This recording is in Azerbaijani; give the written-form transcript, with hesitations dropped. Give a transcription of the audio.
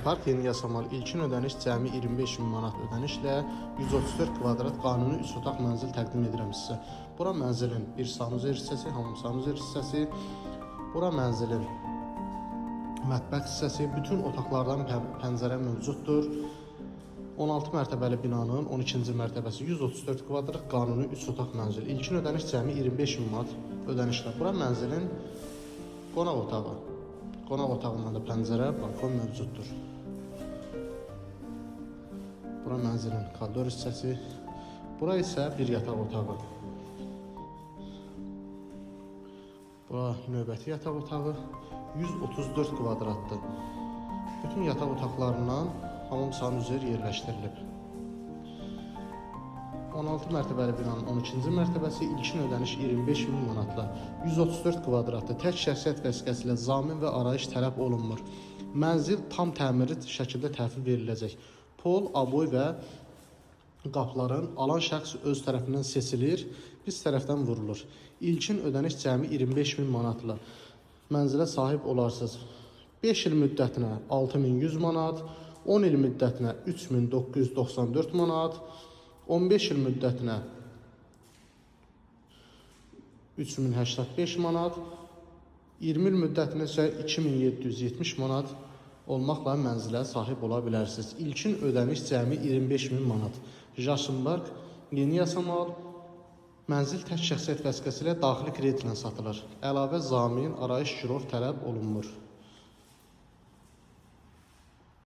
Park yeni yasamal ilkin ödəniş cəmi 25 min manat ödənişlə 134 kvadrat qanuni 3 otaq mənzil təqdim edirəm sizə. Bura mənzilin bir sanuzer hissəsi, hamam sanuzer hissəsi. Bura mənzilin mətbəx hissəsi, bütün otaqlardan pəncərə mövcuddur. 16 mərtəbəli binanın 12-ci mərtəbəsi 134 kvadrat qanuni 3 otaq mənzil. İlkin ödəniş cəmi 25 min manat ödənişlə. Bura mənzilin qonaq otağı. Qonaq otağından da pəncərə, balkon mövcuddur. Bura mənzilin koridor hissəsi. Bura isə bir yataq otağı. Bura növbəti yataq otağı. 134 kvadratdır. Bütün yataq otaqlarından hamam sanuzer yerləşdirilib. 16 mərtəbəli binanın 12-ci mərtəbəsi ilkin ödəniş 25 min manatla 134 kvadratlı tək şəxsiyyət vəsiqəsi ilə zamin və arayış tələb olunmur. Mənzil tam təmirli şəkildə təhvil veriləcək. Pol, aboy və qapıların alan şəxs öz tərəfindən seçilir, biz tərəfdən vurulur. İlkin ödəniş cəmi 25 min manatla mənzilə sahib olarsınız. 5 il müddətinə 6100 manat, 10 il müddətinə 3994 manat, 15 il müddətinə 3085 manat, 20 il müddətinə isə 2770 manat olmaqla mənzilə sahib ola bilərsiniz. İlkin ödəniş cəmi 25 min manat. Jaşınberg yeni yasamal mənzil tək şəxsiyyət vəsiqəsi ilə daxili kreditlə satılır. Əlavə zamin, arayış girov tələb olunmur.